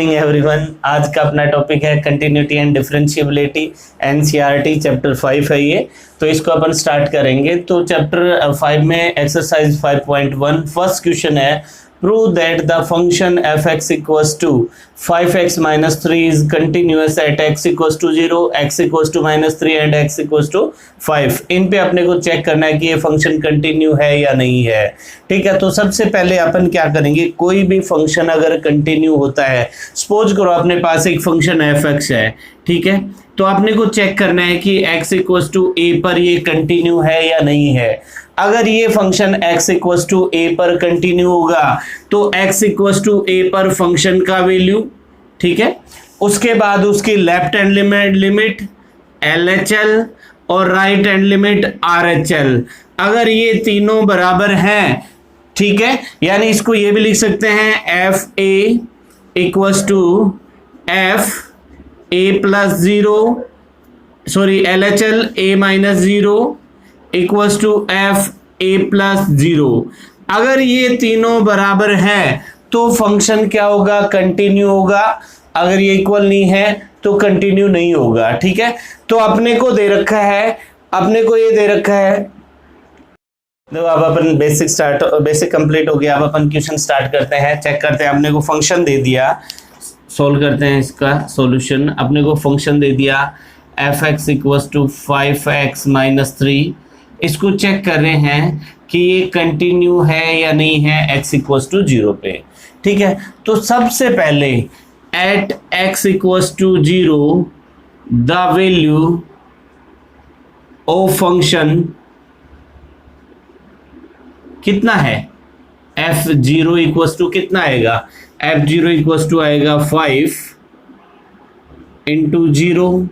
Evening everyone. आज का अपना टॉपिक है continuity and differentiability, NCERT chapter 5 है ये। तो इसको अपन स्टार्ट करेंगे। तो चैप्टर 5 में एक्सरसाइज 5.1 फर्स्ट क्वेश्चन है, prove that the function F x equals to 5x minus 3 is continuous at x equals to 0, x equals to minus 3 and x equals to 5। इन पे अपने को चेक करना है कि ये फंक्शन कंटिन्यू है या नहीं है। ठीक है, तो सबसे पहले अपन क्या करेंगे, कोई भी फंक्शन अगर कंटिन्यू होता है, सपोज करो अपने पास एक फंक्शन एफ एक्स है, ठीक है, तो अपने को चेक करना है कि x इक्वल्स टू ए पर ये कंटिन्यू है या नहीं है। अगर ये फंक्शन x इक्वल्स टू ए पर कंटिन्यू होगा तो x इक्वल्स टू ए पर फंक्शन का वैल्यू, ठीक है, उसके बाद उसकी लेफ्ट हैंड लिमिट LHL और राइट हैंड लिमिट RHL, अगर ये तीनों बराबर हैं, ठीक है, यानी इसको ये भी लिख सकते हैं F A equals to F A plus 0, sorry LHL a minus 0 equals to F A plus 0। अगर ये तीनों बराबर हैं तो फंक्शन क्या होगा, कंटिन्यू होगा। अगर ये इक्वल नहीं है तो कंटिन्यू नहीं होगा। ठीक है, तो अपने को दे रखा है, अपने को ये दे रखा है, देखो अब अपन बेसिक कंप्लीट हो गया। अब अपन क्वेश्चन स्टार्ट करते हैं, चेक करते हैं। अपने को फंक्शन दे दिया, सोल्व करते हैं इसका सॉल्यूशन। अपने को फंक्शन दे दिया F x equals to 5x minus 3। इसको चेक कर रहे हैं कि ये कंटिन्यू है या नहीं है x इक्वल्स टू 0 पे। ठीक है, तो सबसे पहले at x equals to 0 the value of function कितना है, f0 इक्वल्स टू कितना आएगा, f0 इक्वल्स टू आएगा 5 इंटू 0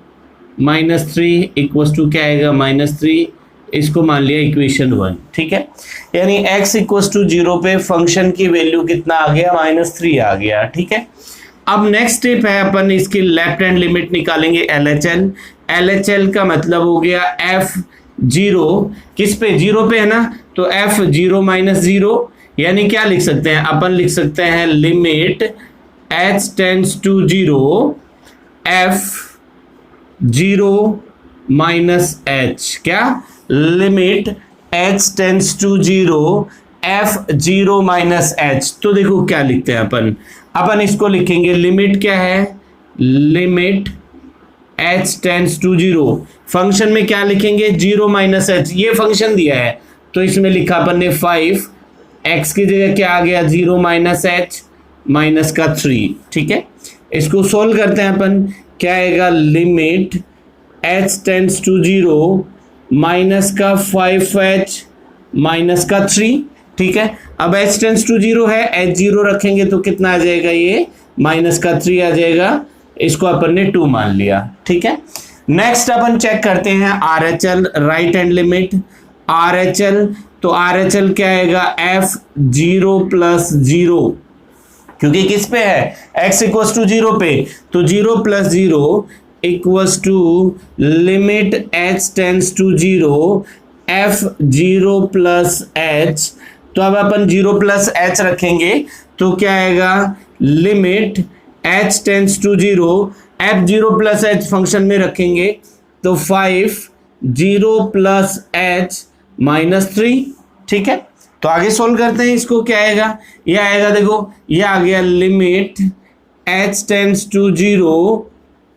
माइनस 3 इक्वल्स टू क्या आएगा, माइनस 3। इसको मान लिया इक्वेशन 1। ठीक है, यानी x इक्वल्स टू 0 पे फंक्शन की वैल्यू कितना आ गया, -3 आ गया। ठीक है, अब नेक्स्ट स्टेप है, अपन इसकी लेफ्ट हैंड लिमिट निकालेंगे LHL। LHL का मतलब हो गया f0 किस पे, 0 पे है ना, तो f0 माइनस 0, यानी क्या लिख सकते हैं अपन, लिख सकते हैं limit h tends to 0 f0 minus h, क्या limit h tends to 0 f0 minus h। तो देखो क्या लिखते हैं अपन इसको लिखेंगे, लिमिट क्या है, limit h tends to 0, function में क्या लिखेंगे, 0 माइनस h। ये फंक्शन दिया है तो इसमें लिखा अपन ने 5, x की जगह क्या आ गया, 0 माइनस h माइनस का 3। ठीक है, इसको सोल्व करते हैं अपन, क्या आएगा, limit h tends to 0 minus का 5h माइनस का 3। ठीक है, अब h टेंड्स टू 0 है, h0 रखेंगे तो कितना आ जाएगा, ये माइनस का 3 आ जाएगा। इसको अपन ने 2 मान लिया। ठीक है, नेक्स्ट अपन चेक करते हैं RHL, right hand limit RHL। तो RHL क्या आएगा, f0 प्लस 0, क्योंकि किस पे है, x इक्वल्स टू 0 पे, तो 0 plus 0 equals to limit h tends to 0 f0 plus h। तो अब अपन 0 प्लस h रखेंगे तो क्या आएगा, limit h tends to 0 f0 plus h function में रखेंगे तो 5 0 प्लस h माइनस 3। ठीक है, तो आगे सोल्व करते हैं, इसको क्या आएगा, ये आएगा, देखो ये आ गया, limit h tends to 0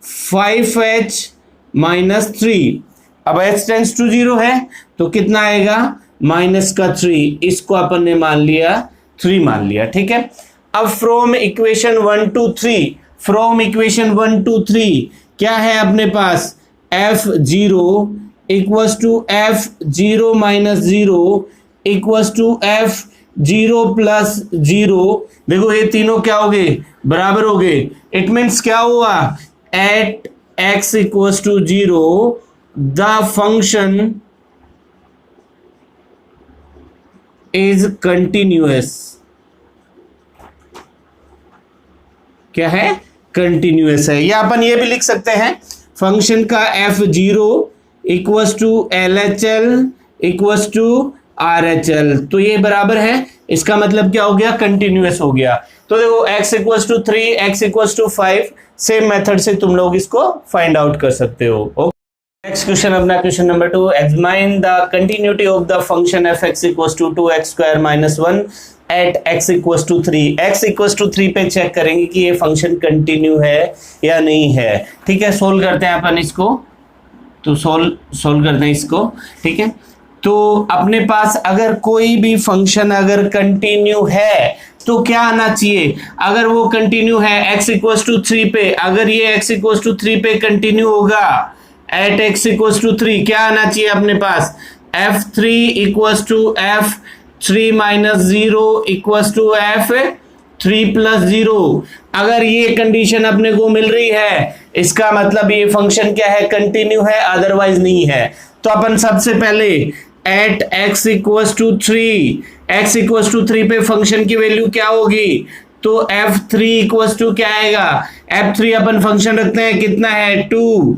5h minus 3। अब h टेंड्स टू 0 है तो कितना आएगा, माइनस का 3। इसको अपन ने मान लिया 3 मान लिया। ठीक है, अब from equation 1 to 3, from equation 1 to 3 क्या है अपने पास, f0 equals to f0 minus 0 equals to f0 plus 0। देखो ये तीनों क्या हो गए, बराबर हो गए। इट मीन्स क्या हुआ, at x equals to 0 the function is continuous. क्या है, कंटिन्यूअस है। या अपन ये भी लिख सकते हैं, फंक्शन का f0 equals to LHL equals to RHL, तो ये बराबर है, इसका मतलब क्या हो गया, कंटिन्यूअस हो गया। तो देखो x equals to 3, x equals to 5, same method से तुम लोग इसको फाइंड आउट कर सकते हो। नेक्स्ट क्वेश्चन अपना question number 2, examine the continuity of the function F x equals to 2x square minus 1 at x equals to 3। x equals to 3 पे check करेंगे कि ये फंक्शन कंटिन्यू है या नहीं है। ठीक है, सोल्व करते हैं अपन इसको, तो सोल्व करते हैं इसको। ठीक है, तो अपने पास अगर कोई भी फंक्शन अगर कंटिन्यू है तो क्या आना चाहिए? अगर वो कंटिन्यू है x इक्वल्स टू 3 पे, अगर ये x इक्वल्स टू 3 पे कंटिन्यू होगा एट x इक्वल्स टू 3, क्या आना चाहिए अपने पास? f3 equals to f3 minus 0 equals to f3 plus 0। अगर ये कंडीशन अपने को मिल रही है, इसका मतलब ये फंक्शन क्या है? कंटिन्यू है, अदरवाइज नहीं है। तो अपन सबसे पहले at x equals to 3, x equals to 3 पे फंक्शन की वैल्यू क्या होगी? तो f3 इक्वल्स टू क्या आएगा? f3 अपन फंक्शन रखते हैं, कितना है? 2,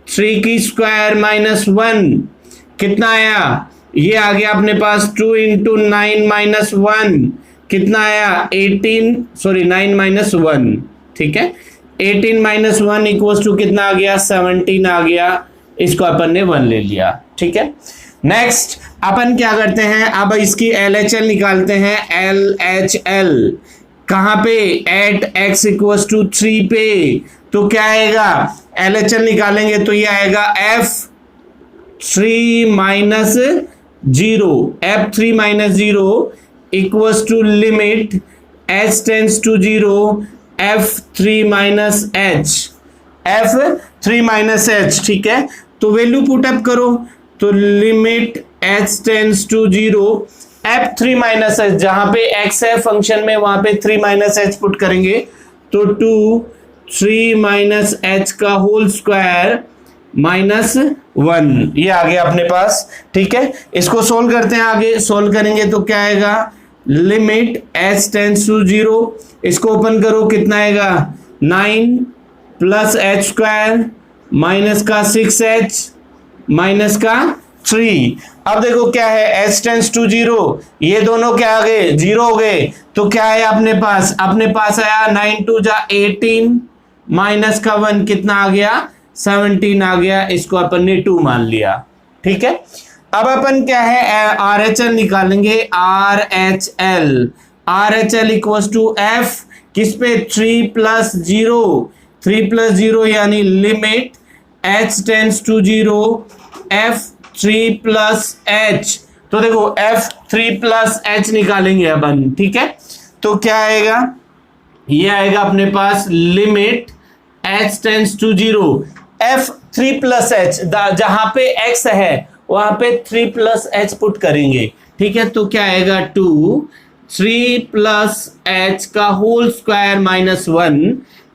3 की स्क्वायर माइनस 1, कितना आया? ये आ गया अपने पास 2 इंटू 9 माइनस 1, कितना आया? 18, सॉरी 9 माइनस 1। ठीक है, 18 माइनस 1 इक्वल्स टू कितना आ गया? 17 आ गया। इसको अपन ने 1 ले लिया। ठीक है, नेक्स्ट अपन क्या करते हैं, अब इसकी LHL निकालते हैं। LHL कहाँ पे? एट x इक्वल्स टू 3 पे। तो क्या आएगा? LHL निकालेंगे तो ये आएगा f3 minus 0, f3 minus 0 equals to limit h tends to 0 f3 minus h, f3 minus h। ठीक है, तो वैल्यू पुट अप करो, तो limit h tends to 0 f3 minus h, जहां पे x है फंक्शन में वहां पे 3 माइनस h पुट करेंगे, तो 2 3 माइनस h का होल स्क्वायर माइनस 1, ये आ गया अपने पास। ठीक है, इसको सोल्व करते हैं। आगे सोल्व करेंगे तो क्या आएगा? लिमिट h टेंस टू 0, इसको ओपन करो, कितना आएगा? 9 प्लस h स्क्वायर माइनस का 6h माइनस का 3। अब देखो क्या है, h टेंस टू 0, ये दोनों क्या आ गए? 0 हो गए। तो क्या है अपने पास? अपने पास आया 9 2 जा 18 माइनस का 1, कितना आ गया? 17 आ गया। इसको अपन ने 2 मान लिया। ठीक है, अब अपन क्या है? RHL निकालेंगे। RHL इक्वल्स टू f किस पे? 3 प्लस 0, 3 प्लस 0 यानी limit h tends to 0 f3 plus h। तो देखो f3 प्लस h निकालेंगे अपन। ठीक है, तो क्या आएगा? ये आएगा अपने पास limit h tends to 0 f3 plus h, जहां पे x है वहां पे 3 प्लस h पुट करेंगे। ठीक है, तो क्या आएगा? 2 3 प्लस h का होल स्क्वायर माइनस 1।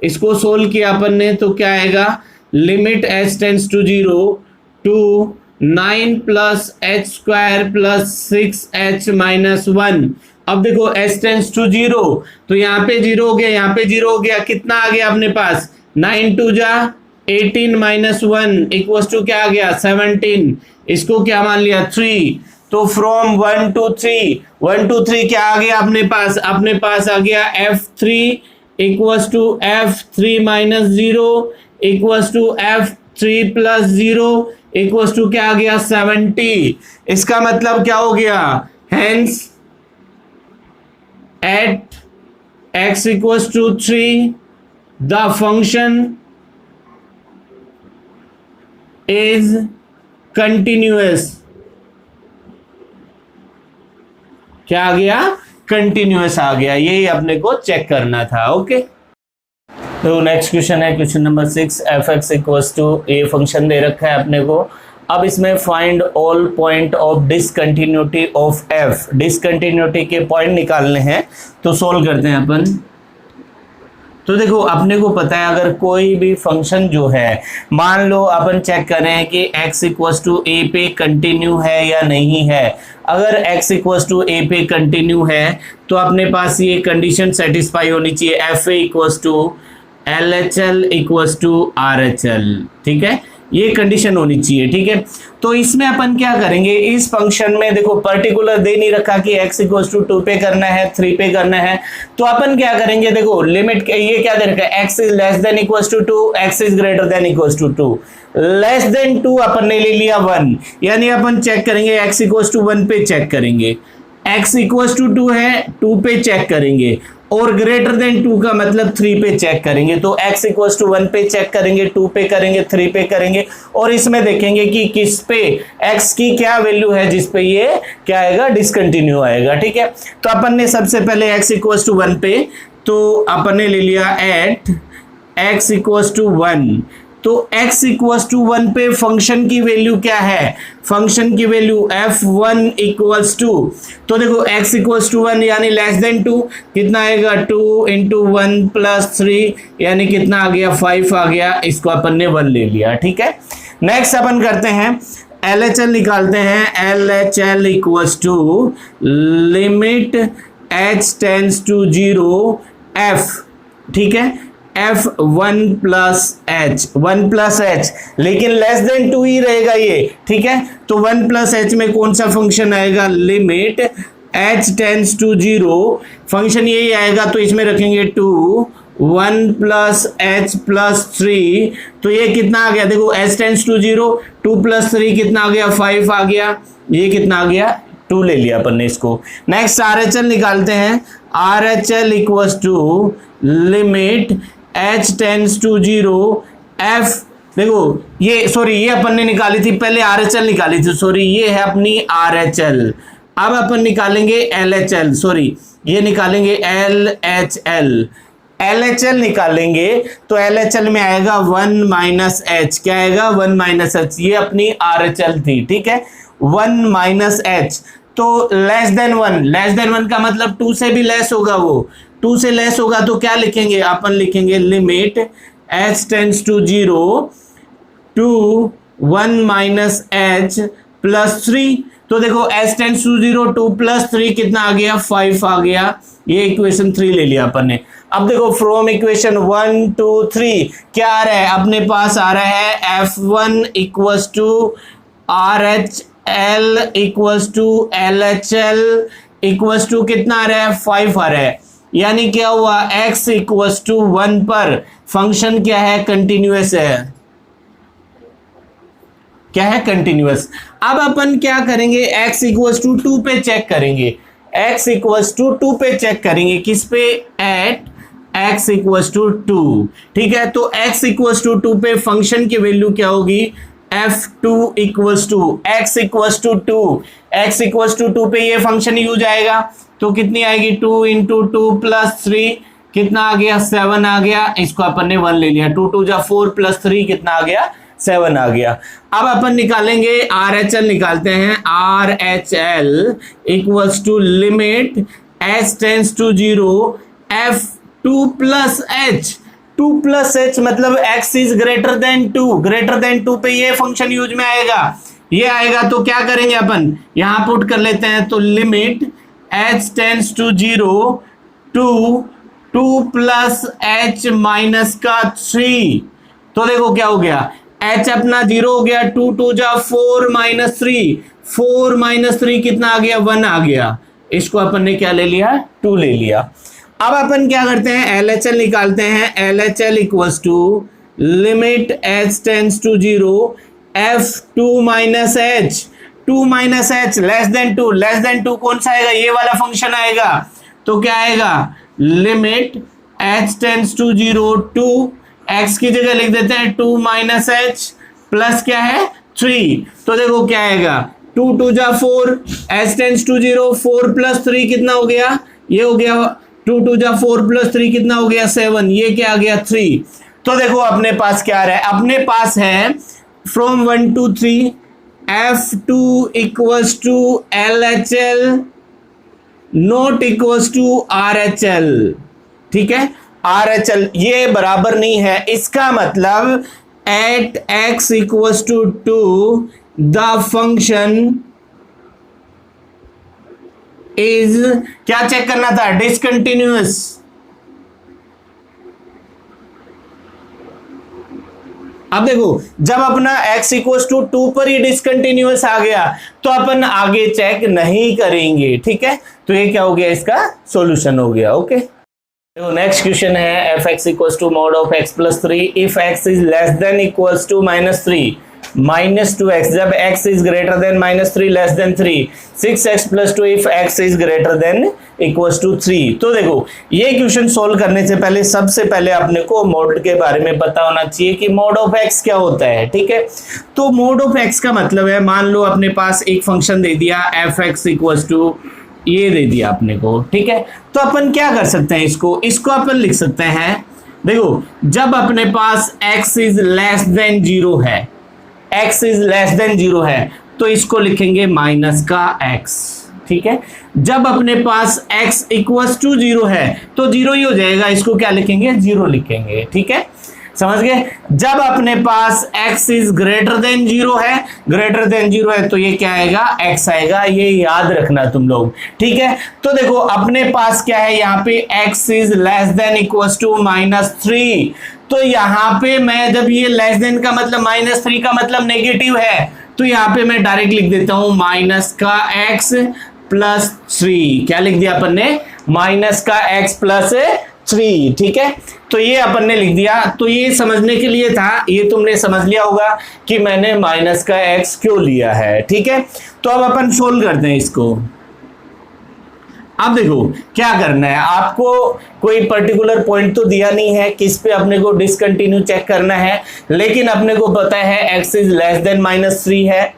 इसको सोल्व किया अपन ने तो क्या आएगा? Limit h tends to 0 2 9 plus h square plus 6h minus 1। अब देखो h टेंस टू 0, तो यहाँ पे 0 हो गया, यहाँ पे 0 हो गया, कितना आ गया अपने पास? 9 2 जा 18 माइनस 1 इक्वल्स टू क्या आ गया? 17। इसको क्या मान लिया? 3। तो फ्रॉम 1 to 3 क्या आ गया अपने पास? अपने पास आ गया f3 equals to f3 minus 0 equals to f3 plus 0 equals to क्या आ गया? 70। इसका मतलब क्या हो गया? Hence at x equals to 3 the function is continuous. क्या आ गया? कंटिन्यूअस आ गया। यही अपने को चेक करना था। ओके, तो नेक्स्ट क्वेश्चन है question number 6, f x equals to a function दे रखा है अपने को। अब इसमें find all point of discontinuity of f, discontinuity के पॉइंट निकालने हैं, तो सोल्व करते हैं अपन। तो देखो अपने को पता है अगर कोई भी फंक्शन जो है, मान लो अपन चेक करें कि x इक्वल्स टू ए पे कंटिन्यू है या नहीं है। अगर x इक्वल्स टू ए पे कंटिन्यू है तो अपने पास ये कंडीशन सेटिस्फाई होनी चाहिए, F A equals to LHL equals to RHL। ठीक है, ये कंडीशन होनी चाहिए, ठीक है। तो इसमें अपन क्या करेंगे, इस फंक्शन में देखो पर्टिकुलर दे नहीं रखा कि x इक्वल्स टू 2 पे करना है 3 पे करना है, तो अपन क्या करेंगे, देखो लिमिट ये क्या दे रखा है, x is less than equals to 2, x is greater than equals to 2, less than 2 अपन ने ले लिया 1, यानी अपन चेक करेंगे x इक्वल्स टू 1 पे चेक करेंगे, x इक्वल्स टू 2 है 2 पे चेक करेंगे, और ग्रेटर देन 2 का मतलब 3 पे चेक करेंगे। तो x इक्वल्स टू 1 पे चेक करेंगे, 2 पे करेंगे, 3 पे करेंगे, और इसमें देखेंगे कि किस पे x की क्या वैल्यू है जिस पे ये क्या आएगा, डिसकंटिन्यू आएगा, ठीक है। तो अपन ने सबसे पहले x इक्वल्स टू 1 पे, तो अपन ने ले लिया एट x इक्वल्स टू 1, तो x इक्वल्स टू 1 पे फंक्शन की वैल्यू क्या है, फंक्शन की वैल्यू f1 इक्वल्स टू, तो देखो x इक्वल्स टू 1 यानी लेस देन 2, कितना आएगा 2 इंटू 1 प्लस 3 यानी कितना आ गया 5 आ गया, इसको अपन ने 1 ले लिया, ठीक है। नेक्स्ट अपन करते हैं LHL निकालते हैं, LHL equals to limit h tends to 0 f, ठीक है, f1 plus h, 1 plus h, लेकिन लेस देन 2 ही रहेगा ये, ठीक है। तो 1 प्लस h में कौन सा फंक्शन आएगा, limit h tends to 0, function यही आएगा, तो इसमें रखेंगे 2 1 प्लस h प्लस 3, तो ये कितना आ गया, देखो h टेंड्स टू 0, 2 प्लस 3 कितना आ गया 5 आ गया, ये कितना आ गया 2 ले लिया अपन ने इसको। नेक्स्ट RHL निकालते हैं, RHL equals to limit h tends to 0 f, देखो ये सॉरी ये अपन ने निकाली थी पहले, RHL निकाली थी, सॉरी ये है अपनी RHL। अब अपन निकालेंगे LHL, सॉरी ये निकालेंगे LHL, LHL निकालेंगे तो LHL में आएगा 1 माइनस h, क्या आएगा 1 माइनस h, ये अपनी RHL थी, ठीक है, 1 माइनस h, तो लेस देन 1, लेस देन 1 का मतलब 2 से भी लेस होगा, वो 2 से लेस होगा तो क्या लिखेंगे, अपन लिखेंगे limit h tends to 0 two 1 minus h plus 3, तो देखो h टेंड्स टू 0 2 प्लस 3 कितना आ गया 5 आ गया, ये इक्वेशन 3 ले लिया अपन ने। अब देखो फ्रॉम इक्वेशन 1 2 3 क्या आ रहा है, अपने पास आ रहा है f1 equals to RHL equals to LHL equals to कितना आ रहा है 5 आ रहा है, यानी क्या हुआ x इक्वल्स टू 1 पर फंक्शन क्या है, कंटिन्यूअस है, क्या है कंटिन्यूअस। अब अपन क्या करेंगे, x इक्वल्स टू 2 पे चेक करेंगे, x इक्वल्स टू 2 पे चेक करेंगे, किस पे, एट x इक्वल्स टू 2, ठीक है। तो x इक्वल्स टू 2 पे फंक्शन की वैल्यू क्या होगी, f2 equals to x equals to 2, x equals to 2 पे ये फंक्शन यूज आएगा, तो कितनी आएगी 2 इंटू 2 प्लस 3 कितना आ गया 7 आ गया, इसको अपन ने 1 ले लिया, 2 2 जा 4 प्लस 3 कितना आ गया 7 आ गया। अब अपन निकालेंगे RHL, निकालते हैं RHL equals to limit h tends to 0 f2 plus h, 2 plus h मतलब x is greater than 2, greater than 2 पे ये फंक्शन यूज में आएगा, ये आएगा तो क्या करेंगे अपन यहां पुट कर लेते हैं, तो limit h tends to 0 two 2 plus h minus का 3, तो देखो क्या हो गया h अपना 0 हो गया, 2 2 जा 4 माइनस 3, 4 माइनस 3 कितना आ गया 1 आ गया, इसको अपन ने क्या ले लिया 2 ले लिया। अब अपन क्या करते हैं LHL निकालते हैं, LHL equals to limit h tends to 0 f2 minus h, 2 minus h less than 2, less than 2 कौन सा आएगा, ये वाला फंक्शन आएगा, तो क्या आएगा limit h tends to 0 two x की जगह लिख देते हैं 2 माइनस h प्लस क्या है 3, तो देखो क्या आएगा 2 2 जा 4, h टेंड्स टू 0 4 प्लस 3 कितना हो गया, ये हो गया 2 2 जा 4 प्लस 3 कितना हो गया 7, ये क्या आ गया 3। तो देखो अपने पास क्या आ रहा है, अपने पास है from 1 to 3 f2 equals to LHL not equals to RHL, ठीक है, RHL ये बराबर नहीं है, इसका मतलब at x equals to 2 the function is, क्या चेक करना था, डिसकंटिन्यूअस, अब देखो जब अपना x इक्वल टू 2 पर ही डिसकंटिन्यूअस आ गया तो अपन आगे चेक नहीं करेंगे, ठीक है। तो ये क्या हो गया, इसका सॉल्यूशन हो गया। ओके, तो नेक्स्ट क्वेश्चन है F X equal to mod of X plus 3 if X is less than equals to -3 -2x जब x is greater than -3 less than 3 6x plus 2 if x is greater than equals to 3। तो देखो ये question solve करने से पहले सबसे पहले अपने को मोड के बारे में पता होना चाहिए कि मोड ऑफ x क्या होता है, ठीक है। तो मोड ऑफ x का मतलब है, मान लो अपने पास एक फंक्शन दे दिया एफ एक्स इक्वल्स टू ये दे दिया अपने को, ठीक है। तो अपन क्या कर सकते हैं, इसको अपन लिख सकते हैं, देखो जब अपने पास x इज लेस देन 0 है, x इज लेस देन 0 है तो इसको लिखेंगे माइनस का x, ठीक है। जब अपने पास x इक्वल्स टू 0 है तो 0 ही हो जाएगा, इसको क्या लिखेंगे, 0 लिखेंगे, ठीक है, समझ गए। जब अपने पास x इज ग्रेटर देन 0 है, ग्रेटर देन 0 है तो ये क्या आएगा, x आएगा, ये याद रखना तुम लोग, ठीक है। तो देखो अपने पास क्या है, यहाँ पे x is less than equals to -3, तो यहाँ पे मैं जब ये लेस देन का मतलब -3 का मतलब नेगेटिव है तो यहाँ पे मैं डायरेक्ट लिख देता हूं माइनस का x प्लस 3, क्या लिख दिया अपन ने, माइनस का x प्लस 3, ठीक है। तो ये अपन ने लिख दिया, तो ये समझने के लिए था, ये तुमने समझ लिया होगा कि मैंने माइनस का x क्यों लिया है, ठीक है। तो अब अपन सोल्व करते हैं इसको। अब देखो क्या करना है, आपको कोई पर्टिकुलर पॉइंट तो दिया नहीं है किस पे अपने को डिसकंटिन्यू चेक करना है, लेकिन अपने को पता है x इज लेस देन -3 है,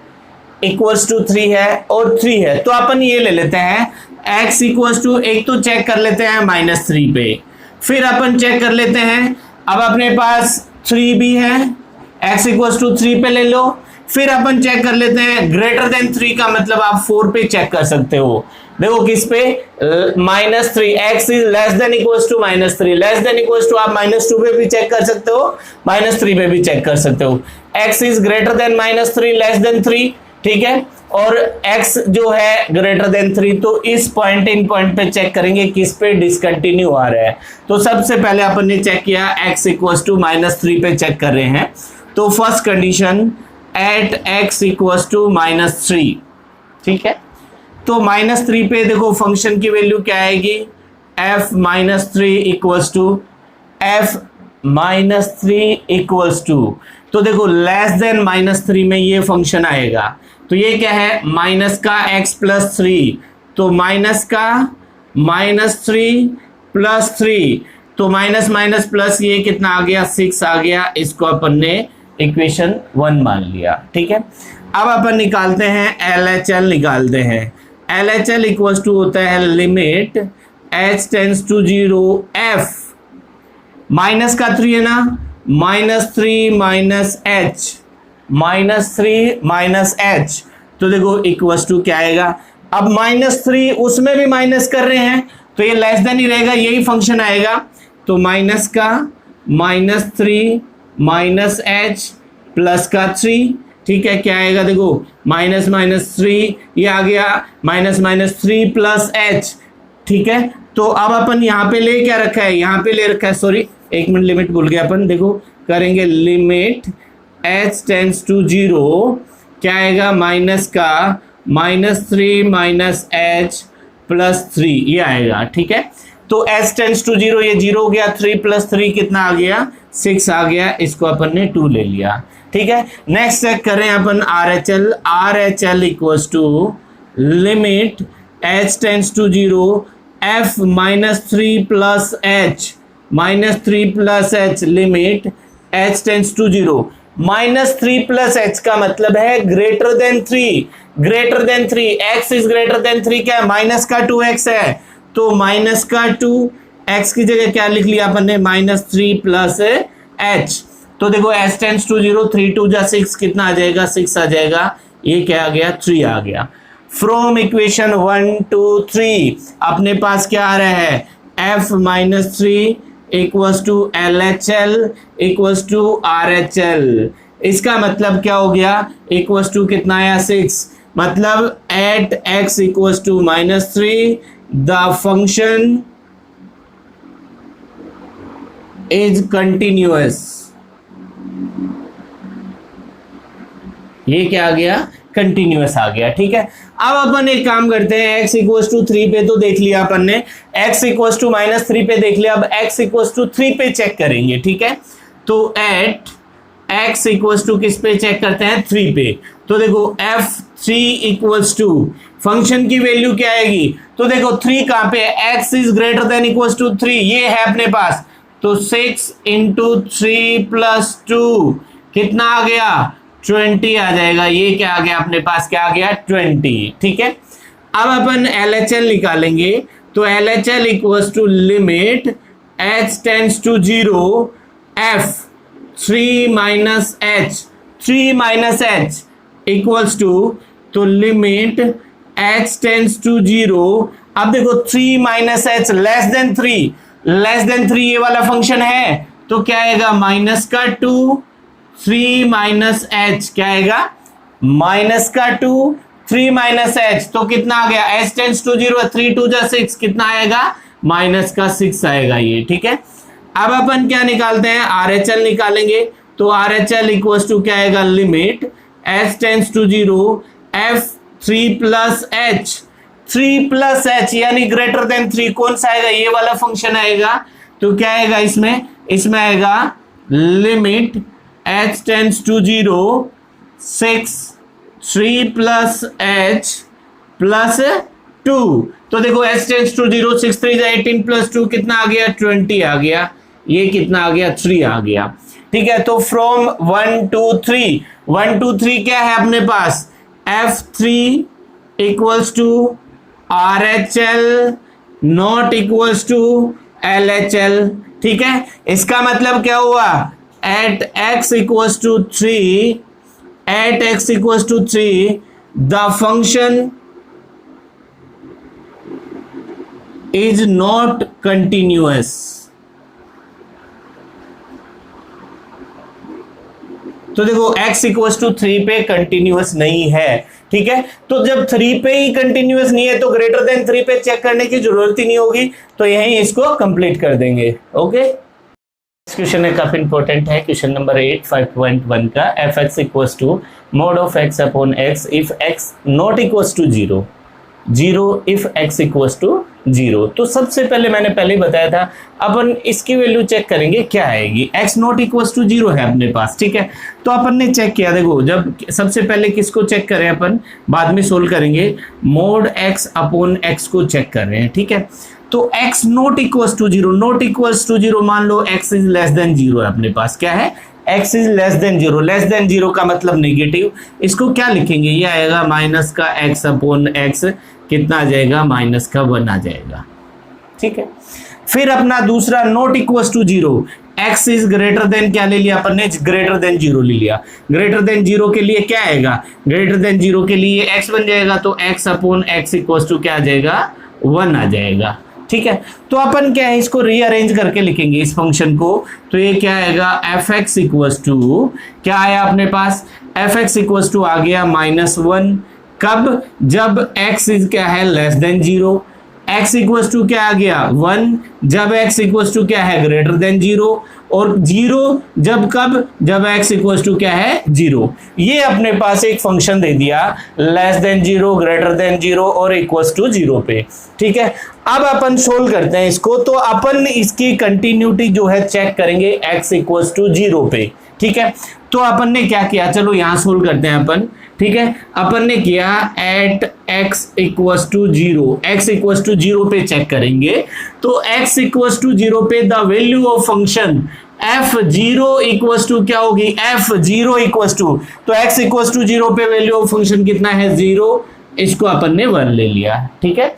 इक्वल्स टू 3 है और 3 है। तो अपन ये ले लेते हैं x इक्वल्स टू, एक तो चेक कर लेते हैं -3 पे, फिर अपन चेक कर लेते हैं, अब अपने पास 3 भी है, x इक्वल्स टू 3 पे ले लो, फिर अपन चेक कर लेते हैं ग्रेटर देन 3 का मतलब आप 4 पे चेक कर सकते हो। देखो किस पे, -3, x is less than equals to -3, less than equals to आप -2 पे भी चेक कर सकते हो, -3 पे भी चेक कर सकते हो। x is greater than -3 less than 3, ठीक है, और x जो है ग्रेटर देन 3, तो इस पॉइंट इन पॉइंट पे चेक करेंगे किस पे डिसकंटिन्यू आ रहा है। तो सबसे पहले अपन ने चेक किया x इक्वल्स टू -3 पे चेक कर रहे हैं, तो first condition at x equals to -3, ठीक है। तो -3 पे देखो फंक्शन की वैल्यू क्या आएगी, f-3 equals to f-3 equals to, तो देखो लेस देन -3 में ये फंक्शन आएगा, तो ये क्या है, माइनस का x प्लस 3, तो माइनस का -3 प्लस 3, तो माइनस माइनस प्लस ये कितना आ गया, 6 आ गया, इसको अपन ने इक्वेशन 1 मान लिया, ठीक है। अब अपन निकालते हैं LHL, निकालते हैं LHL इक्वल्स टू होता है limit h tends to 0 f, minus का 3 है ना, -3 माइनस h, -3 माइनस h, तो देखो इक्वल्स टू क्या आएगा, अब -3 उसमें भी माइनस कर रहे हैं तो ये लेस देन ही रहेगा, यही फंक्शन आएगा, तो माइनस का -3 माइनस h प्लस का 3, ठीक है, क्या आएगा, देखो माइनस माइनस 3 ये आ गया, -3 प्लस h, ठीक है। तो अब अपन यहाँ पे ले क्या रखा है, यहाँ पे ले रखा है, सॉरी एक मिनट, लिमिट भूल गया अपन, देखो करेंगे लिमिट h टेंड्स टू 0, क्या आएगा, माइनस का -3 माइनस h प्लस 3 ये आएगा, ठीक है। तो h टेंड्स टू 0, ये 0 हो गया, 3 प्लस 3 कितना आ गया, 6 आ गया, इसको अपन ने 2 ले लिया, ठीक है। नेक्स्ट चेक करें अपन RHL equals to limit h tends to 0 f-3 plus h limit h tends to 0, -3 plus h का मतलब है greater than 3, greater than 3, x is greater than 3 क्या है, माइनस का 2x है, तो माइनस का 2x की जगह क्या लिख लिया अपन ने, -3 प्लस h, तो देखो h टेंड्स टू 0, 3 2 जा 6 कितना आ जाएगा, 6 आ जाएगा, ये क्या आ गया, 3 आ गया। फ्रॉम इक्वेशन 1 2 3 अपने पास क्या आ रहा है, f-3 equals to LHL equals to RHL, इसका मतलब क्या हो गया, इक्वल्स टू कितना आया, 6, मतलब at x equals to -3 the function is continuous, ये क्या आ गया, कंटिन्यूअस आ गया। ठीक है, अब अपन एक काम करते हैं, x इक्वल टू 3 पे तो देख लिया अपन ने, x इक्वल टू -3 पे देख लिया, अब x इक्वल टू 3 पे चेक करेंगे। ठीक है, तो एट x इक्वल टू किस पे चेक करते हैं, 3 पे। तो देखो f3 इक्वल्स टू फंक्शन की वैल्यू क्या आएगी, तो देखो 3 कहां पे है, x is greater than equals to 3, ये है अपने पास, तो 6 इंटू 3 प्लस 2 कितना आ गया, 20 आ जाएगा। ये क्या आ गया अपने पास, क्या आ गया, 20। ठीक है, अब अपन LHL निकालेंगे, तो LHL equals to limit h tends to 0 f 3 minus h equals to, तो लिमिट h टेंड्स टू 0। अब देखो 3 माइनस h लेस देन 3 ये वाला फंक्शन है, तो क्या आएगा, माइनस का 2 3 माइनस h, क्या आएगा, माइनस का 2 3 माइनस h, तो कितना आ गया, h टेंड्स टू 0, 3 2 जा 6, कितना आएगा, माइनस का 6 आएगा ये। ठीक है, अब अपन क्या निकालते हैं, RHL निकालेंगे, तो RHL इक्वल्स टू क्या आएगा, limit h tends to 0 f 3 plus h यानी ग्रेटर देन 3, कौन सा आएगा, ये वाला फंक्शन आएगा, तो क्या आएगा इसमें आएगा limit h tends to 0 6 3 plus h plus 2, तो देखो h टेंड्स टू 0 6 3 18 प्लस 2 कितना आ गया, 20 आ गया, ये कितना आ गया, 3 आ गया। ठीक है, तो फ्रॉम 1 2 3 क्या है अपने पास, f3 equals to RHL not equals to LHL। ठीक है, इसका मतलब क्या हुआ, at x equals to 3 the function is not continuous. तो देखो x इक्वल्स टू 3 पे कंटिन्यूअस नहीं है। ठीक है, तो जब 3 पे ही कंटिन्यूअस नहीं है तो ग्रेटर देन 3 पे चेक करने की जरूरत ही नहीं होगी, तो यहीं इसको कंप्लीट कर देंगे। ओके, क्वेश्चन है काफी इंपॉर्टेंट है, क्वेश्चन नंबर 8 5.1 का, f(x) equals to mod of x upon x if x not equals to 0 if x equals to 0। तो सबसे पहले मैंने पहले बताया था, अपन इसकी वैल्यू चेक करेंगे क्या आएगी, x नॉट इक्वल्स टू 0 है अपने पास। ठीक है, तो अपन ने चेक किया, देखो जब सबसे पहले किसको चेक करें अपन, बाद में सोल्व करेंगे, मोड x अपॉन x को चेक कर रहे हैं। ठीक है, तो x नॉट इक्वल्स टू 0 मान लो x इज लेस देन 0 है अपने पास, क्या है, x इज लेस देन 0 का मतलब नेगेटिव, इसको क्या लिखेंगे, ये आएगा माइनस का x अपॉन x, कितना आ जाएगा, माइनस का 1 आ जाएगा। ठीक है, फिर अपना दूसरा not equals to 0, x is greater than, क्या ले लिया अपन ने, ग्रेटर देन 0 ले लिया, ग्रेटर देन 0 के लिए क्या आएगा, ग्रेटर देन 0 के लिए x बन जाएगा, तो x upon x equals to क्या आ जाएगा, 1 आ जाएगा। ठीक है, तो अपन क्या है, इसको रीअरेंज करके लिखेंगे इस फंक्शन को, तो ये क्या आएगा, fx इक्वल्स टू क्या आया अपने पास, fx इक्वल्स टू आ गया -1, कब, जब x इज क्या है, less than 0, x equals to क्या आ गया, 1, जब x इक्वल्स टू क्या है, ग्रेटर देन 0, और 0 जब कब, जब x इक्वल्स टू क्या है, 0। ये अपने पास एक फंक्शन दे दिया लेस देन 0, ग्रेटर देन 0 और इक्वल्स टू 0 पे। ठीक है, अब अपन सोल्व करते हैं इसको, तो अपन इसकी कंटिन्यूटी जो है चेक करेंगे x इक्वल्स टू 0 पे। ठीक है, तो अपन ने क्या किया, चलो यहां सोल्व करते हैं अपन। ठीक है, अपन ने किया एट x इक्वल्स टू 0 पे चेक करेंगे, तो x इक्वल्स टू 0 पे the value of function f0 equals to क्या होगी, f0 इक्वल्स टू, तो x इक्वल्स टू 0 पे वैल्यू ऑफ फंक्शन कितना है, 0, इसको अपन ने 1 ले लिया। ठीक है,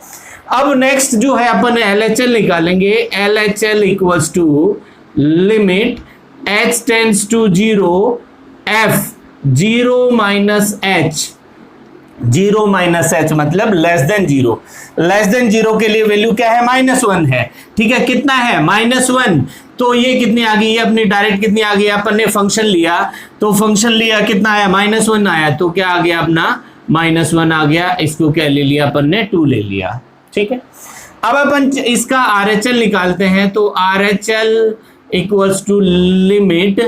अब नेक्स्ट जो है अपन LHL निकालेंगे, LHL equals to limit h tends to 0 f 0 minus h मतलब लेस देन 0 के लिए वैल्यू क्या है, -1 है। ठीक है, कितना है, -1, तो ये कितनी आ गई, ये अपनी डायरेक्ट कितनी आ गई, अपन ने फंक्शन लिया, तो फंक्शन लिया कितना आया, -1 आया, तो क्या आ गया अपना, -1 आ गया, इसको क्या ले लिया अपन ने, 2 ले लिया। ठीक है, अब अपन इसका RHL निकालते हैं, तो RHL equals to limit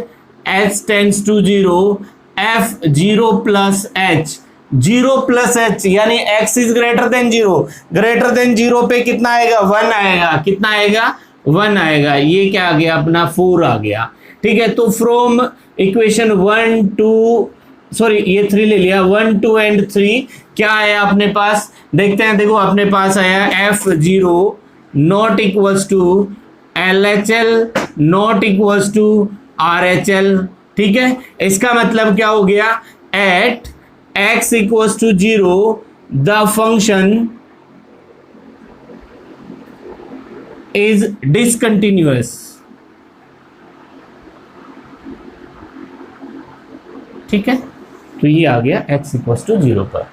h tends to 0 f zero plus h, zero plus h यानी x is greater than zero, greater than zero पे कितना आएगा, 1 आएगा, कितना आएगा, 1 आएगा, ये क्या आ गया अपना 4 आ गया। ठीक है, तो फ्रॉम इक्वेशन 1 2 सॉरी ये 3 ले लिया, 1 2 एंड 3 क्या आया अपने पास, देखते हैं, देखो अपने पास आया F zero not equals to L H L not equals to R H L. ठीक है, इसका मतलब क्या हो गया, at x equals to 0 the function is discontinuous। ठीक है, तो ये आ गया x equals to 0 पर।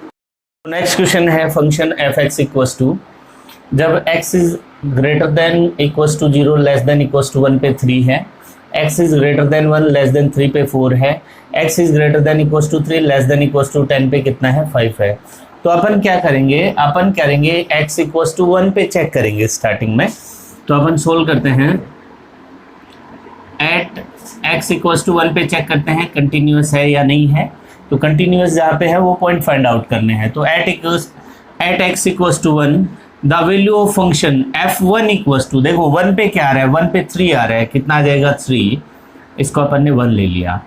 नेक्स्ट क्वेश्चन है function F x equals to, जब x is greater than equals to 0 less than equals to 1 पे 3 है, x is greater than 1 less than 3 पे 4 है, x is greater than equals to 3 less than equals to 10 पे कितना है, 5 है। तो अपन क्या करेंगे, अपन करेंगे x इक्वल्स टू 1 पे चेक करेंगे स्टार्टिंग में। तो अपन सोल्व करते हैं, एट x इक्वल्स टू 1 पे चेक करते हैं कंटिन्यूअस है या नहीं है। तो कंटिन्यूअस जहाँ पे है वो पॉइंट फाइंड आउट करने हैं। तो at x equals to 1 the value of function f1 equals to, देखो 1 पे क्या आ रहा है, 1 पे 3 आ रहा है, कितना आ जाएगा 3, इसको अपन ने 1 ले लिया।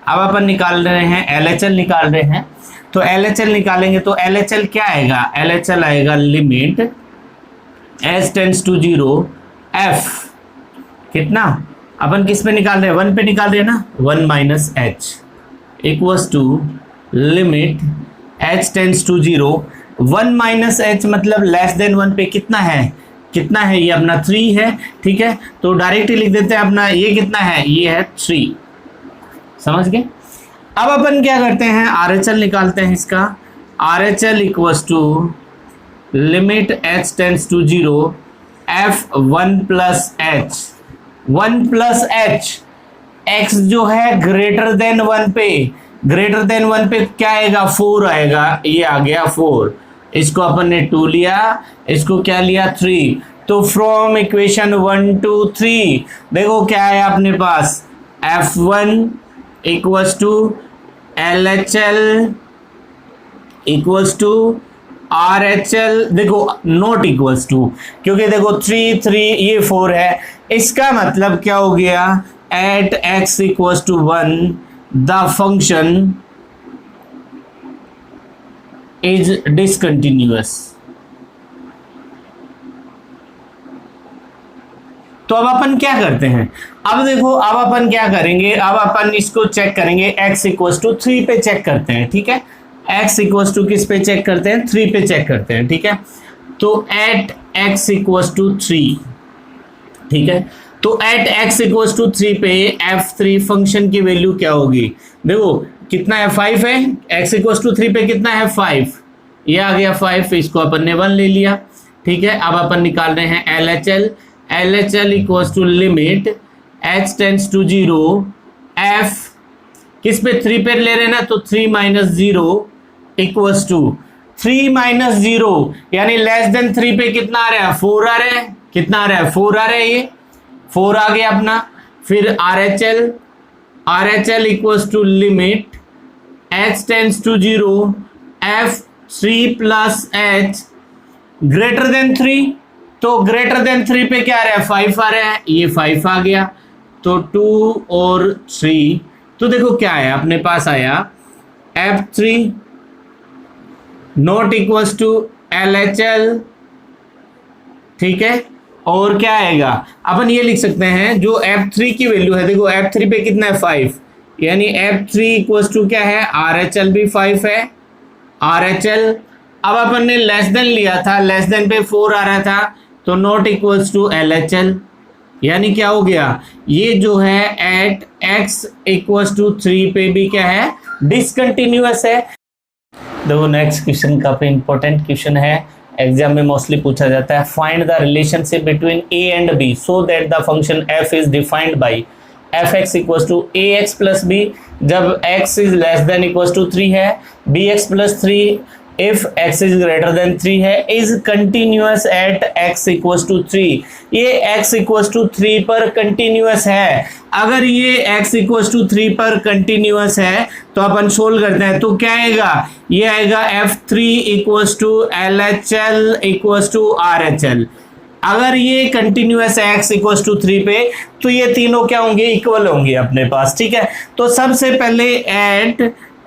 अब अपन निकाल रहे हैं LHL निकाल रहे हैं, तो LHL निकालेंगे तो LHL क्या आएगा, LHL आएगा limit s tends to 0 f कितना, अपन किस पे निकाल रहे हैं, 1 पे निकाल रहे हैं ना, 1 minus h equals to limit h tends to 0 1 minus H मतलब लेस देन 1 पे कितना है, कितना है ये अपना 3 है। ठीक है, तो डायरेक्टली लिख देते हैं अपना, ये कितना है, ये है 3, समझ गए। अब अपन क्या करते हैं, RHL निकालते हैं इसका, RHL equals to limit h tends to 0 f 1 plus H, 1 plus H, x जो है ग्रेटर देन 1 पे, ग्रेटर देन 1 पे क्या आएगा, 4 आएगा, ये आ गया 4, इसको अपन ने 2 लिया, इसको क्या लिया 3। तो फ्रॉम इक्वेशन 1 2 3 देखो क्या है अपने पास, f1 equals to LHL equals to RHL, देखो नॉट इक्वल्स टू, क्योंकि देखो 3 3 ये 4 है, इसका मतलब क्या हो गया, at x equals to 1 the function is discontinuous। तो अब अपन क्या करते हैं, अब देखो अब अपन क्या करेंगे, अब अपन इसको चेक करेंगे x इक्वल्स टू 3 पे चेक करते हैं। ठीक है, x इक्वल्स टू किस पे चेक करते हैं, 3 पे चेक करते हैं। ठीक है, तो एट x इक्वल्स टू 3, ठीक है, तो एट x इक्वल्स टू 3 पे f3 फंक्शन की वैल्यू क्या होगी, देखो कितना है 5 है, x इक्वल्स टू 3 पे कितना है 5, ये आ गया 5, इसको अपन ने 1 ले लिया। ठीक है, अब अपन निकाल रहे हैं LHL, LHL equals to limit h tends to 0 f किस पे 3 पे ले रहे हैं ना, तो 3 माइनस 0 इक्वल्स टू 3 माइनस 0 यानी लेस देन 3 पे कितना आ रहा है, 4 आ रहा है, कितना आ रहा है 4 आ रहा है, ये 4 आ गया अपना। फिर RHL equals to limit h tends to 0 f 3 plus h greater than 3, तो ग्रेटर देन 3 पे क्या आ रहा है 5 आ रहा है, ये 5 आ गया, तो 2 और 3, तो देखो क्या है अपने पास आया f3 not equals to LHL। ठीक है, और क्या आएगा, अपन ये लिख सकते हैं जो f3 की वैल्यू है, देखो f3 पे कितना है 5, यानी f3 इक्वल्स टू क्या है, RHL भी 5 है, RHL अब अपन ने लेस देन लिया था, लेस देन पे 4 आ रहा था, तो नॉट इक्वल्स टू LHL, यानी क्या हो गया, ये जो है एट x इक्वल्स टू 3 पे भी क्या है, डिसकंटिन्यूअस है। देखो नेक्स्ट क्वेश्चन काफी इंपॉर्टेंट क्वेश्चन है, एग्जाम में मोस्टली पूछा जाता है, find the relationship between a and b so that the function f is defined by fx equals to ax plus b, जब x is less than equals to 3 है, bx plus 3 if x is greater than 3 है, is continuous at x equals to 3, ये x equals to 3 पर continuous है। अगर ये x equals to 3 पर continuous है तो अपन सोल्व करते हैं, तो क्या आएगा, ये आएगा f3 equals to LHL equals to RHL। अगर ये कंटिन्यूअस है x इक्वल्स टू 3 पे, तो ये तीनों क्या होंगे, इक्वल होंगे अपने पास, ठीक है। तो सबसे पहले एट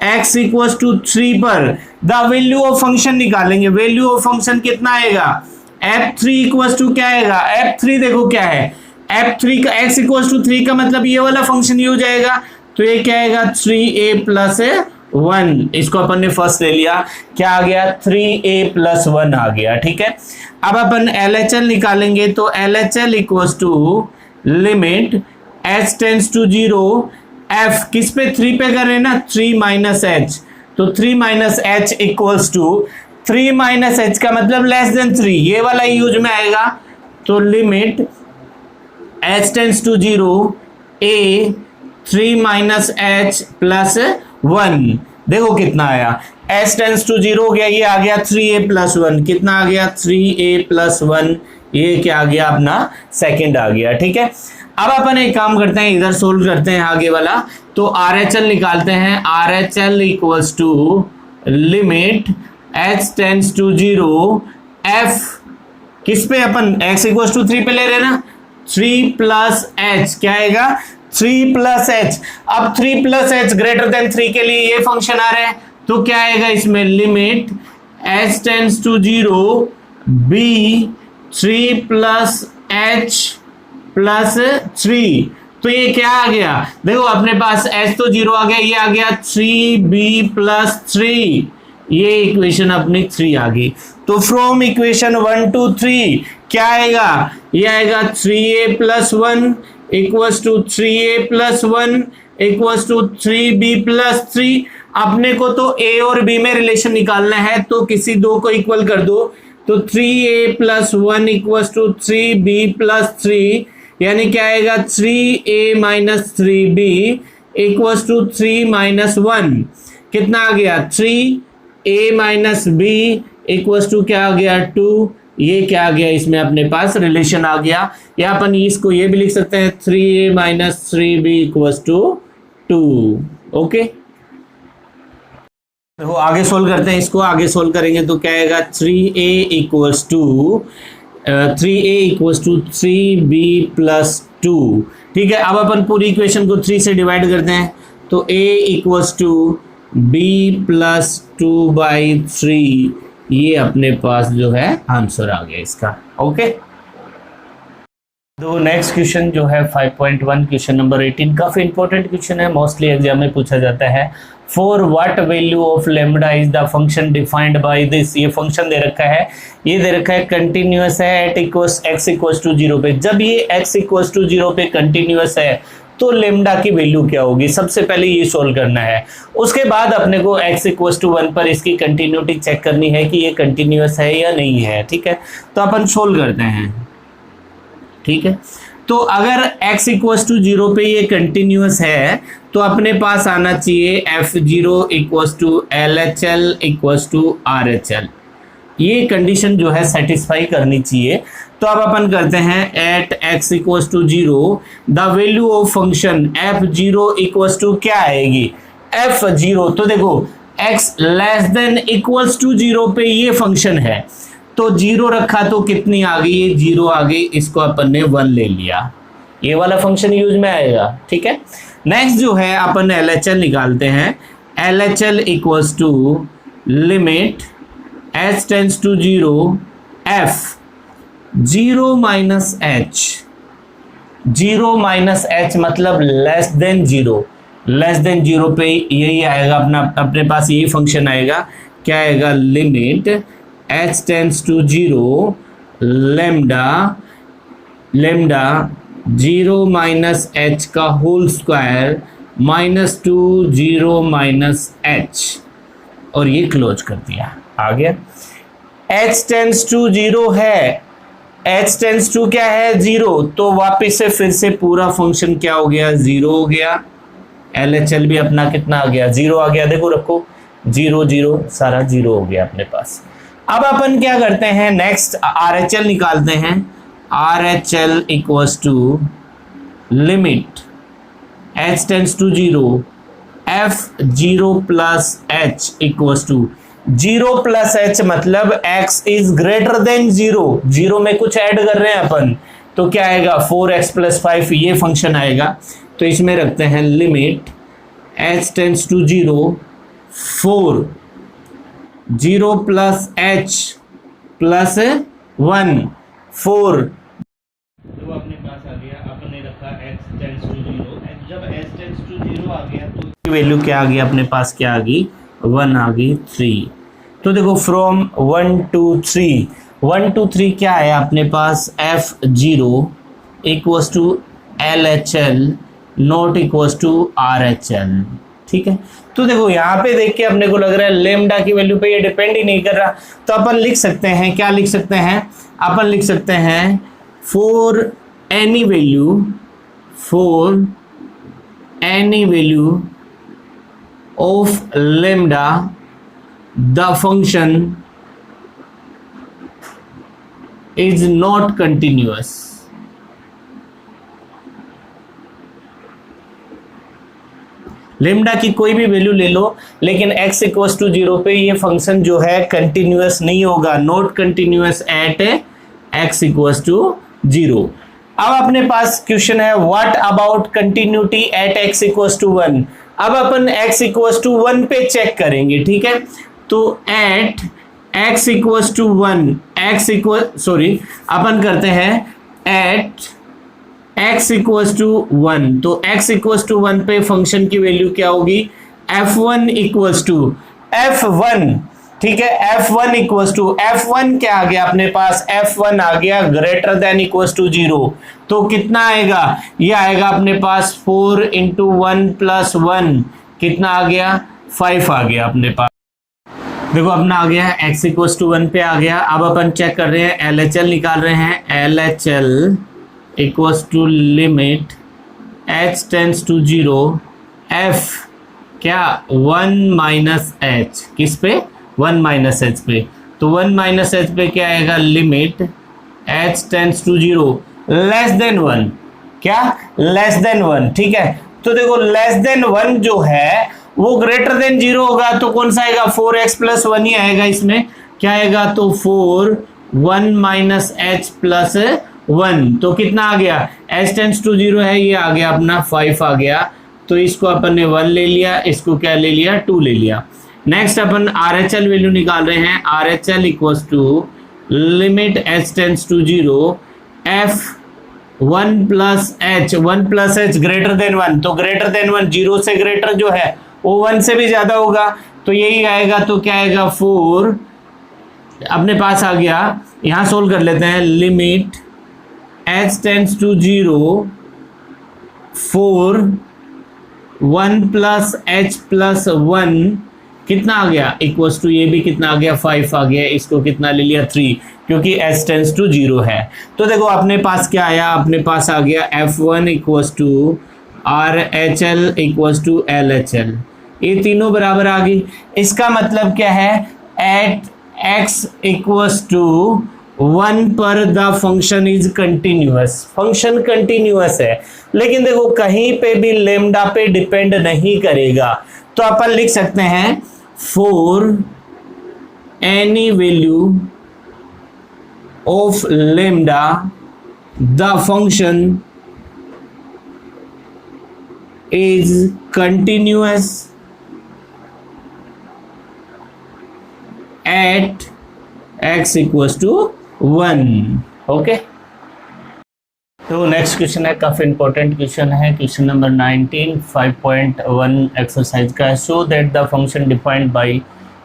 x इक्वल्स टू 3 पर द वैल्यू ऑफ फंक्शन निकालेंगे। वैल्यू ऑफ फंक्शन कितना आएगा, f3 इक्वल्स टू क्या आएगा, f3 देखो क्या है, f3 का x इक्वल्स टू 3 का मतलब ये वाला फंक्शन ही हो जाएगा, तो ये क्या आएगा 3a प्लस 1, इसको अपन ने फर्स्ट ले लिया, क्या आ गया 3a प्लस 1 आ गया, ठीक है। अब अपन LHL निकालेंगे, तो LHL equals to limit h tends to 0, f किस पे 3 पे कर रहे हैं ना, 3 माइनस h, तो 3 minus h equals to 3 minus h का मतलब लेस देन 3, ये वाला यूज में आएगा, तो limit h tends to 0 a 3 minus h plus 1, देखो कितना आया, h टेंड्स टू 0 हो गया, ये आ गया 3a प्लस 1, कितना आ गया 3a प्लस 1, ये क्या आ गया अपना सेकंड आ गया, ठीक है। अब अपन एक काम करते हैं, इधर सोल्व करते हैं आगे वाला, तो RHL निकालते हैं, RHL equals to limit h tends to 0 f किस पे, अपन x इक्वल्स टू 3 पे ले रहे हैं ना, 3 प्लस h क्या आएगा 3 प्लस एच। अब 3 प्लस एच ग्रेटर देन 3 के लिए ये फंक्शन आ रहा है, तो क्या आएगा इसमें, limit h tends to 0 b 3 plus h plus 3, तो ये क्या आ गया, देखो अपने पास h तो 0 आ गया, ये आ गया 3b प्लस 3, ये इक्वेशन अपनी 3 आ गई। तो फ्रॉम इक्वेशन 1 to 3 क्या आएगा, ये आएगा 3a plus 1 equals to 3a plus 1 equals to 3b plus 3। अपने को तो a और b में रिलेशन निकालना है, तो किसी दो को इक्वल कर दो, तो 3a plus 1 equals to 3b plus 3, यानी क्या आएगा 3a minus 3b equals to 3 minus 1, कितना आ गया 3a minus b equals to क्या आ गया 2, ये क्या आ गया इसमें अपने पास रिलेशन आ गया, या अपन इसको ये भी लिख सकते हैं 3a minus 3b equals to 2। Okay, देखो आगे सोल्व करते हैं इसको, आगे सोल्व करेंगे तो क्या आएगा 3a equals to 3b plus 2, ठीक है। अब अपन पूरी इक्वेशन को 3 से डिवाइड करते हैं, तो a equals to b plus 2/3, ये अपने पास जो है आंसर आ गया इसका। ओके, तो नेक्स्ट क्वेश्चन जो है 5.1 क्वेश्चन नंबर 18, काफी इंपॉर्टेंट क्वेश्चन है, मोस्टली एग्जाम में पूछा जाता है। For what value of lambda is the function defined by this, ये फंक्शन दे रखा है, ये दे रखा है कंटिन्यूअस है at equals x equals to 0 पे। जब ये x इक्वल्स टू 0 पे कंटिन्यूअस है तो लेमडा की वैल्यू क्या होगी, सबसे पहले ये सोल्व करना है। उसके बाद अपने को x इक्वल्स टू 1 पर इसकी कंटिन्यूटी चेक करनी है कि ये कंटिन्यूअस है या नहीं है, ठीक है। तो अपन सोल्व करते हैं, ठीक है। तो अगर x इक्वल्स टू 0 पे ये कंटिन्यूअस है तो अपने पास आना चाहिए f0 equals to LHL equals to RHL, ये कंडीशन जो है सेटिस्फाई करनी चाहिए। तो अब अपन करते हैं at x equals to 0 the value of function f0 equals to क्या आएगी f0, तो देखो x less than equals to 0 पे ये फंक्शन है, तो 0 रखा तो कितनी आ गई, ये 0 आ गई, इसको अपन ने 1 ले लिया, ये वाला फंक्शन यूज में आएगा, ठीक है। नेक्स्ट जो है अपन LHL निकालते हैं, LHL equals to limit h tends to 0 f 0 minus h, 0 minus h मतलब लेस देन 0, लेस देन 0 पे यही आएगा अपना, अपने पास यही फंक्शन आएगा, क्या आएगा limit h tends to 0 lambda 0 minus h का whole square minus 2 0 minus h, और ये क्लोज कर दिया, आ गया। h टेंड्स टू 0 है, h टेंड्स टू क्या है 0, तो वापस से फिर से पूरा फंक्शन क्या हो गया 0 हो गया। LHL भी अपना कितना आ गया 0 आ गया, देखो रखो 0 0 सारा 0 हो गया अपने पास। अब अपन क्या करते हैं, नेक्स्ट RHL निकालते हैं। RHL equals to limit h tends to 0 f0 plus h equals to 0 plus h मतलब x इज ग्रेटर देन 0, 0 में कुछ ऐड कर रहे हैं अपन, तो क्या आएगा 4x प्लस 5 ये फंक्शन आएगा। तो इसमें रखते हैं limit h tends to 0 4 0 plus h plus 1 4, तो अपने पास आ गया, अपने रखा x टेंड्स टू 0, जब h टेंड्स टू 0 आ गया तो वैल्यू क्या आ गई अपने पास, क्या आ गई 1 आ गई 3। तो देखो फ्रॉम 1 to 3, 1 to 3 क्या है अपने पास, f0 equals to LHL not equals to RHL, ठीक है। तो देखो यहाँ पे देख के अपने को लग रहा है लेमडा की वैल्यू पे ये डिपेंड ही नहीं कर रहा, तो अपन लिख सकते हैं, क्या लिख सकते हैं, अपन लिख सकते हैं for any value of lambda the function is not continuous। Lambda की कोई भी वैल्यू ले लो, लेकिन x इक्वल्स टू 0 पे ये फंक्शन जो है कंटिन्यूअस नहीं होगा, not continuous at x equals to 0। अब अपने पास क्वेश्चन है what about continuity at x equals to 1। अब अपन x इक्वल्स टू 1 पे चेक करेंगे, ठीक है। तो एट x इक्वल्स टू 1, अपन करते हैं एट x इक्वल्स टू 1, तो x इक्वल्स टू 1 पे फंक्शन की वैल्यू क्या होगी, f1 इक्वल्स टू f1, ठीक है। f1 इक्वल्स टू f1 क्या आ गया अपने पास, f1 आ गया ग्रेटर देन इक्वल्स टू 0, तो कितना आएगा, ये आएगा अपने पास 4 इंटू 1 प्लस 1, कितना आ गया 5 आ गया अपने पास। देखो अपना आ गया x इक्वल्स टू 1 पे आ गया। अब अपन चेक कर रहे हैं LHL निकाल रहे हैं। LHL equals to limit h tends to 0 f क्या 1 माइनस h, किस पे 1 माइनस h पे, तो 1 माइनस h पे क्या आएगा limit h tends to 0 less than 1, क्या लेस देन 1, ठीक है। तो देखो लेस देन 1 जो है वो ग्रेटर देन 0 होगा, तो कौन सा आएगा 4x प्लस 1 ही आएगा, इसमें क्या आएगा, तो 4 1 माइनस h प्लस 1, तो कितना आ गया, h टेंड्स टू 0 है, ये आ गया अपना 5 आ गया। तो इसको अपन ने 1 ले लिया, इसको क्या ले लिया 2 ले लिया। नेक्स्ट अपन RHL वैल्यू निकाल रहे हैं। RHL equals to limit h tends to 0 f 1 plus h greater than 1, तो ग्रेटर देन 1 0 से ग्रेटर जो है वो 1 से भी ज्यादा होगा, तो यही आएगा, तो क्या आएगा 4 अपने पास आ गया। यहां सोल्व कर लेते हैं, limit h tends to 0 4 1 plus h plus 1 कितना आ गया इक्वल्स टू, ये भी कितना आ गया 5 आ गया, इसको कितना ले लिया 3, क्योंकि h टेंड्स टू 0 है। तो देखो अपने पास क्या आया, अपने पास आ गया f1 equals to RHL equals to LHL, ये तीनों बराबर आ गई। इसका मतलब क्या है, एट x इक्वल्स टू 1 पर the function is continuous, function continuous है, लेकिन देखो कहीं पे भी लेमडा पे डिपेंड नहीं करेगा, तो अपन लिख सकते हैं for any value of lambda the function is continuous at x equals to 1। Okay, तो नेक्स्ट क्वेश्चन है, काफी इंपॉर्टेंट क्वेश्चन है, क्वेश्चन नंबर 19 5.1 एक्सरसाइज का है। Show that the function defined by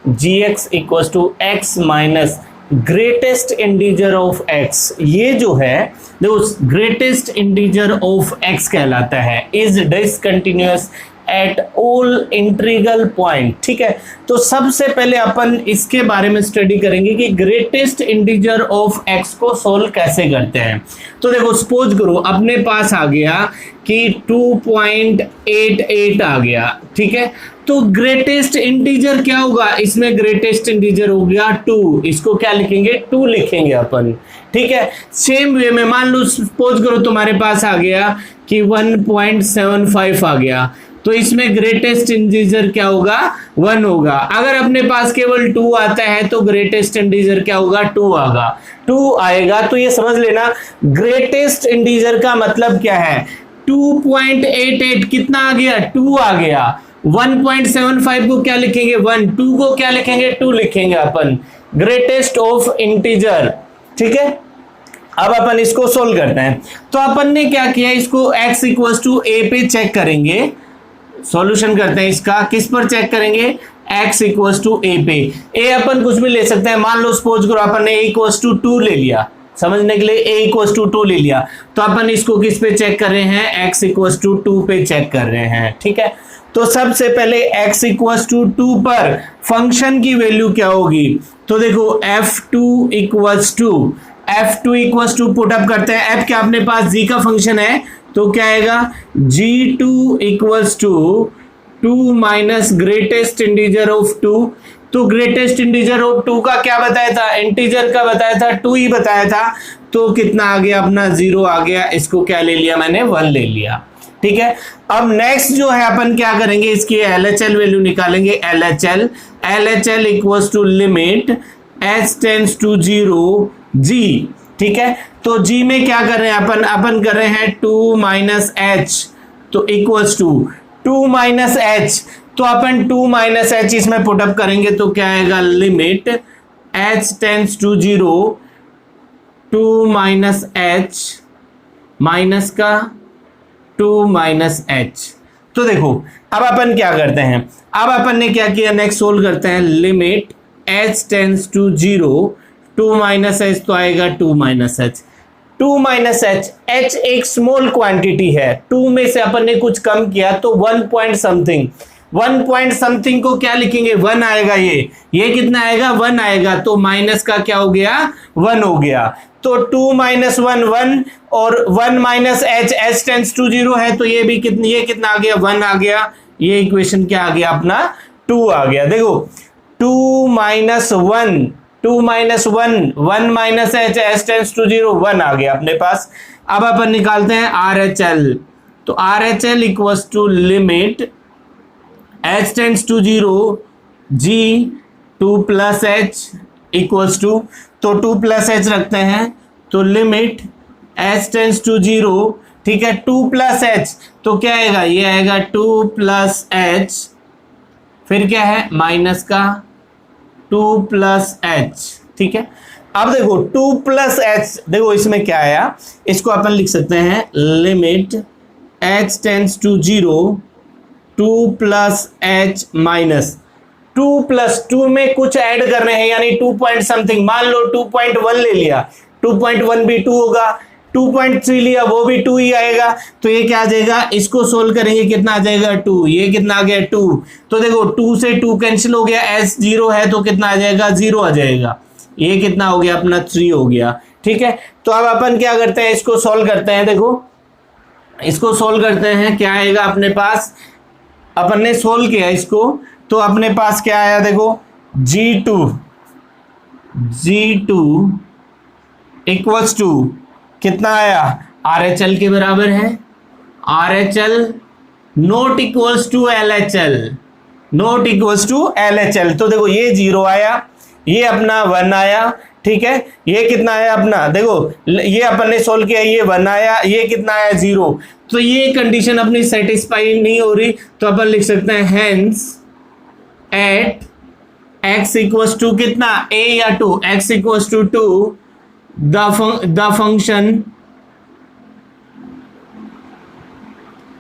gx equals to x minus greatest integer of x, ये जो है देखो ग्रेटेस्ट इंटीजर ऑफ x कहलाता है, is discontinuous at all integral point. ठीक है, तो सबसे पहले अपन इसके बारे में स्टडी करेंगे कि ग्रेटेस्ट इंटीजर ऑफ एक्स को सोल्व कैसे करते हैं। तो देखो सपोज करो अपने पास आ गया कि 2.88 आ गया। ठीक है, तो ग्रेटेस्ट इंटीजर क्या होगा, इसमें ग्रेटेस्ट इंटीजर हो गया 2, इसको क्या लिखेंगे 2 लिखेंगे अपन। ठीक है, सेम वे में मान लो सपोज करो तुम्हारे पास आ गया कि 1.75 आ गया, तो इसमें ग्रेटेस्ट इंटीजर क्या होगा 1 होगा। अगर अपने पास केवल 2 आता है तो ग्रेटेस्ट इंटीजर क्या होगा 2 आएगा। तो ये समझ लेना ग्रेटेस्ट इंटीजर का मतलब क्या है, 2.88 कितना आ गया 2 आ गया। 1.75 को क्या लिखेंगे 1, 2 को क्या लिखेंगे 2 लिखेंगे अपन, ग्रेटेस्ट ऑफ इंटीजर। ठीक है, अब अपन इसको सोल्व करते हैं। तो अपन ने क्या किया, इसको x इक्वल्स टू a पे चेक करेंगे, सॉल्यूशन करते हैं इसका, किस पर चेक करेंगे x इक्वल्स टू a पे। a अपन कुछ भी ले सकते हैं, मान लो सपोज करो अपन ने a इक्वल्स टू 2 ले लिया, समझने के लिए a इक्वल्स टू 2 ले लिया, तो अपन इसको किस पे चेक कर रहे हैं x इक्वल्स टू 2 पे चेक कर रहे हैं। ठीक है, तो सबसे पहले x इक्वल्स टू 2 पर फंक्शन की वैल्यू क्या होगी, तो देखो f2 इक्वल्स टू पुटअप करते हैं। f क्या अपने पास g का फंक्शन है, तो क्या आएगा g2 equals to 2 minus greatest integer of 2। तो ग्रेटेस्ट इंटीजर ऑफ 2 का क्या बताया था, इंटीजर का बताया था 2 ही बताया था, तो कितना आ गया अपना 0 आ गया, इसको क्या ले लिया मैंने 1 ले लिया। ठीक है, अब नेक्स्ट जो है अपन क्या करेंगे, इसकी LHL वैल्यू निकालेंगे। LHL equals to limit h tends to 0 g। ठीक है, तो g में क्या कर रहे हैं अपन कर रहे हैं 2 माइनस h, तो इक्वल्स टू 2 माइनस h, तो अपन 2 माइनस h इसमें पुटअप करेंगे तो क्या आएगा, limit h tends to 0 2 minus h minus का 2 माइनस h। तो देखो अब अपन क्या करते हैं, अब अपन ने क्या किया, नेक्स्ट सोल्व करते हैं। Limit h tends to 0 2 minus h, तो आएगा 2 minus h। 2 minus h, h एक स्मॉल क्वांटिटी है, 2 में से अपन ने कुछ कम किया तो 1 पॉइंट समथिंग को क्या लिखेंगे 1 आएगा। ये कितना आएगा 1 आएगा, तो माइनस का क्या हो गया 1 हो गया। तो 2 माइनस 1 और 1 माइनस h टेंड्स टू 0 है, तो ये कितना आ गया 1 आ गया। ये इक्वेशन क्या आ गया अपना 2 आ गया। देखो 2 minus 1 1 minus h tends to 0 1 आ गया अपने पास। अब अपन निकालते हैं RHL, तो RHL equals to limit h tends to 0 g 2 plus h equals to, तो 2 प्लस h रखते हैं, तो लिमिट h टेंड्स टू 0। ठीक है, 2 प्लस h, तो क्या आएगा, ये आएगा 2 प्लस h, फिर क्या है माइनस का 2 प्लस h। ठीक है, अब देखो 2 प्लस h, देखो इसमें क्या आया, इसको अपन लिख सकते हैं limit h tends to 0 2 plus h minus 2 plus 2 में कुछ ऐड कर रहे हैं, यानी 2 पॉइंट समथिंग, मान लो 2.1 ले लिया, 2.1 भी 2 होगा, 2.3 लिया वो भी 2 ही आएगा। तो ये क्या आ जाएगा, इसको सोल्व करेंगे कितना आ जाएगा 2, ये कितना आ गया 2। तो देखो 2 से 2 कैंसिल हो गया, s 0 है तो कितना आ जाएगा 0 आ जाएगा, ये कितना हो गया अपना 3 हो गया। ठीक है, तो अब अपन क्या करते हैं, इसको सोल्व करते हैं। देखो इसको सोल्व करते हैं, क्या आएगा अपने पास, अपन ने सोल्व किया इसको, तो अपने पास क्या आया, देखो G2 इक्वल्स टू कितना आया, RHL के बराबर है, RHL not equals to LHL, तो देखो ये 0 आया, ये अपना 1 आया। ठीक है, ये कितना आया अपना, देखो ये अपन ने सोल्व किया, ये 1 आया, ये कितना आया 0। तो ये कंडीशन अपनी सेटिस्फाई नहीं हो रही, तो अपन लिख सकते हैं hence at x equals to कितना a या 2, x equals to 2 the function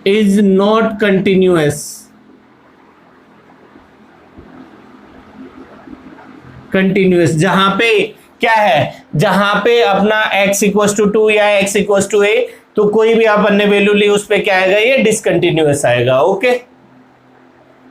is not continuous जहां पे क्या है, जहां पे अपना x इक्वल्स टू 2 या x इक्वल्स टू a, तो कोई भी अपन ने वैल्यू ली उस पे क्या आएगा, ये डिसकंटिन्यूअस आएगा। ओके।